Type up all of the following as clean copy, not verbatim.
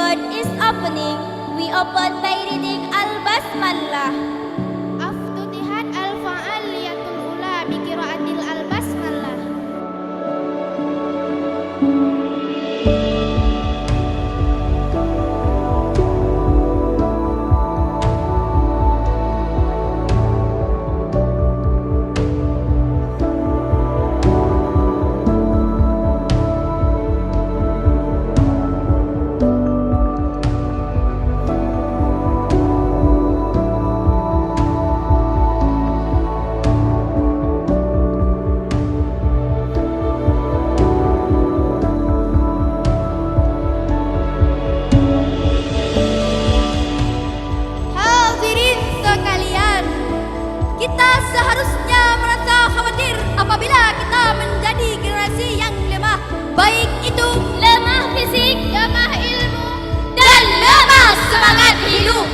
word is opening. We open by reading Al-Basmalah. Aftutihat al-fa'aliyatul ula biqiraatil al-basmalah. Kita seharusnya merasa khawatir apabila kita menjadi generasi yang lemah, baik itu lemah fisik, lemah ilmu, dan lemah semangat hidup.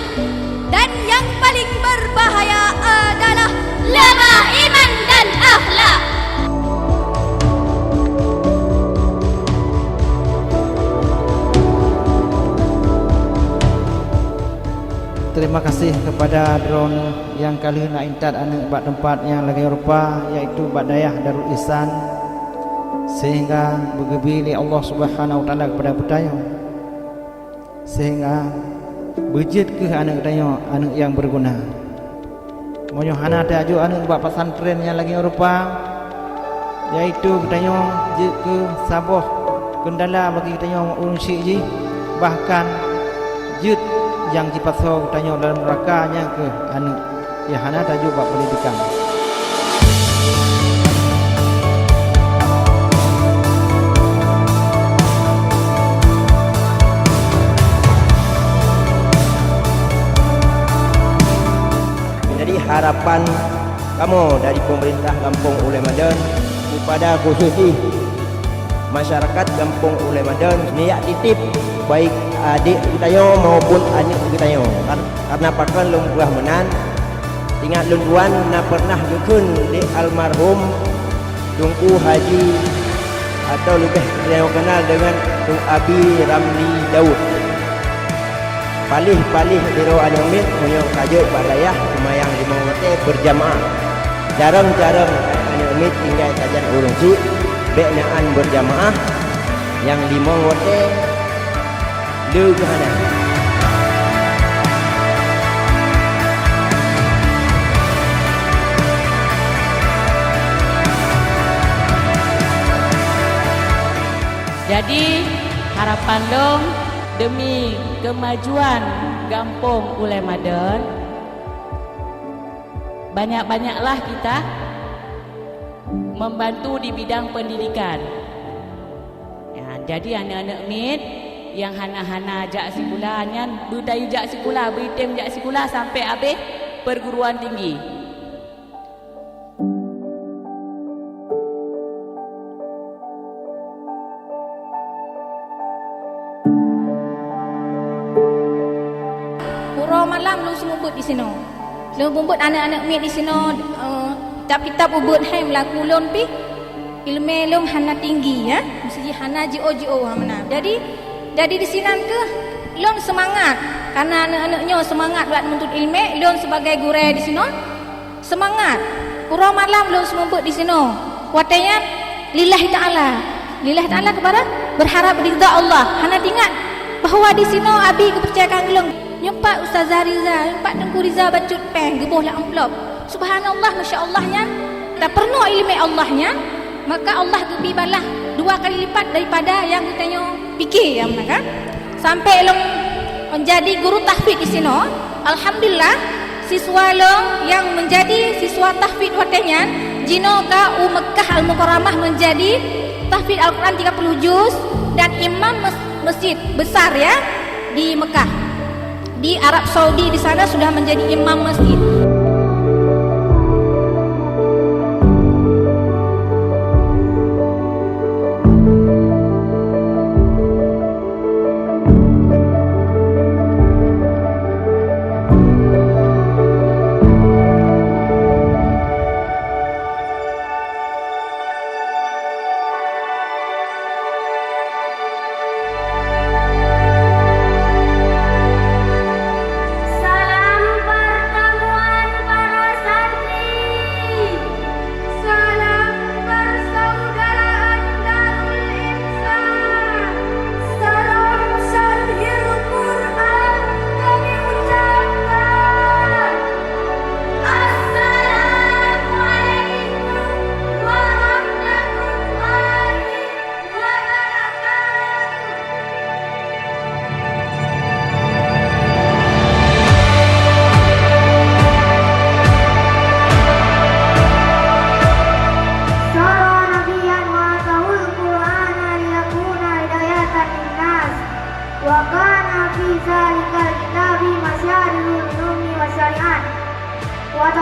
Dan yang paling berbahaya adalah lemah iman dan akhlak. Terima kasih kepada drone yang kali nak intat anak bak tempat yang lagi rupa, iaitu bak dayah Darul Ihsan, sehingga bergebili Allah Subhanahu Wa Taala kepada petaya, sehingga berjid ke anak petaya, anak yang berguna. Moyo hana tajuk anak bak pesantren yang lagi rupa, iaitu petaya jid ke Sabah kendala bagi petaya urun syik bahkan jid yang dipasau tanya dalam nerakanya ke anak ya hana tajuk bab pendidikan. Jadi harapan kamu dari pemerintah Kampung Ulai Madan kepada khususnya masyarakat Kampung Ulai Madan ni ya titip baik adik kita maupun adik kita karena pakan lung buah menan ingat lung tuan na pernah dukun di almarhum Tunku Haji atau lebih kenal dengan Tung Abi Ramli Daud palih-palih biro anomit menyong kajuk balayah semayang di mawate berjamaah jarang-jarang anomit tinggal kajian urung cik beknaan berjamaah yang di mawate Lugana. Jadi harapan long demi kemajuan Kampung Ulai Madan, banyak-banyaklah kita membantu di bidang pendidikan. Ya, jadi anak-anak MIT yang hana-hana jak sekolah nyan budayu jak sekolah beritem jak sekolah sampai habis perguruan tinggi. Pura malam lu semumput di sini. Lu bumbut anak-anak MIT di sini kitab-kitab ubud hai melaku lon pi ilmu lom hana tinggi ya. Mesti hana JO mana. Jadi di sini ke lon semangat karena anak-anaknya semangat buat menuntut ilmu, lon sebagai guru di sini semangat. Pura malam lon semumput di sini. Watanya lillahi ta'ala kepada berharap ridha Allah. Hana ingat bahawa di sini abi kepercayaan lon nyempat Ustazah Riza, nyempat Tengku Riza bacut peng gebuhlah amplop. Subhanallah, masya-Allahnya tak perlu ilmu Allahnya, maka Allah lebih balah 2 kali lipat daripada yang kita fikir ya kan. Sampai long menjadi guru tahfidz di sini. Alhamdulillah siswa long yang menjadi siswa tahfidz watenya jino ka Mekah Al-Mukarramah menjadi tahfidz Al-Quran 30 juz dan imam masjid besar ya di Mekah. Di Arab Saudi di sana sudah menjadi imam masjid.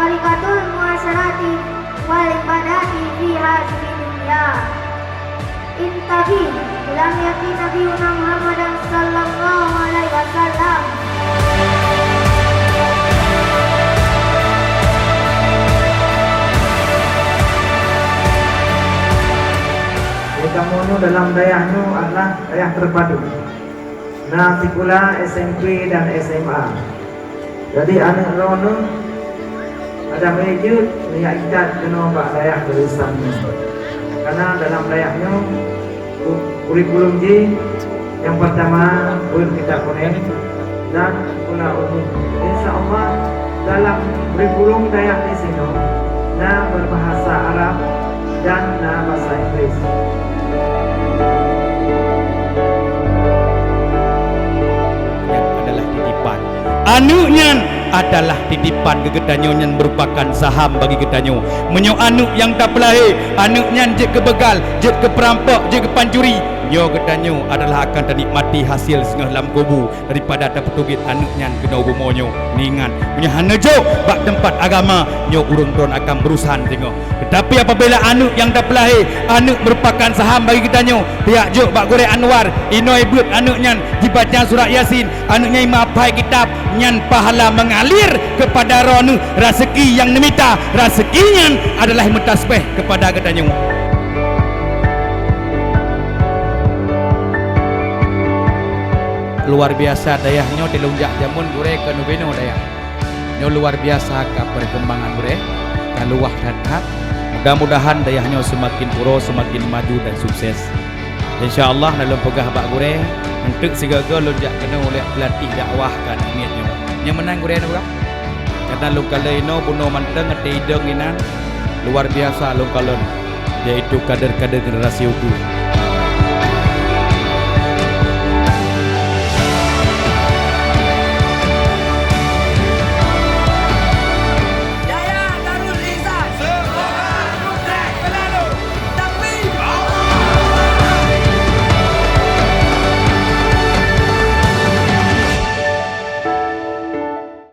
tarikatul muasyarati wal ibadati fi hadhihi dunya. Intabi lam yakun nabiyuna Muhammadan sallallahu alaihi wasallam. Kamu nu dalam dayahmu adalah dayah terpadu. Nah, sekolah SMP dan SMA. Jadi anak rono ada mejut niat ikat kena bak dayah tulisannya. Karena dalam dayahnya kurikulum J yang pertama kita kuning dan sekolah umum. Insyaallah dalam kurikulum dayah di sini nah berbahasa Arab dan nah bahasa Inggris. Anuknya adalah titipan ke gedanyo yang merupakan saham bagi gedanyo. Menyo anuk yang tak pelahir, anuknya je ke begal, je ke perampok, je ke pancuri, nyo gedanyo adalah akan ternikmati hasil setengah dalam kubu daripada dapat tugit anuknya kena ubumonyo. Ningan punya hanejo bak tempat agama nyo urung don akan berusaha tengok. Tetapi apabila anuk yang tak pelahir, anuk merupakan saham bagi gedanyo. Pihak jo bak goreng Anwar inoi but anuknya dibaca surat Yasin, anuknya mapai kitab nyan pahala mengalir kepada ronu rezeki yang nemita, rezekinya adalah mentasbih kepada gedanyo. Luar biasa dayahnya di lunjak jamun gure ke nubeno dayah nyo luar biasa ke perkembangan gure kan luah dathat. Mudah-mudahan dayahnya semakin puro, semakin maju dan sukses. InsyaAllah dalam pegah bak gure untuk sigaga lunjak kena oleh pelatih dakwah kan niatnya yang menang gure nak karena lu kalaino buno manteng ngetideng inan luar biasa lu kalon yaitu kader-kader generasi uku.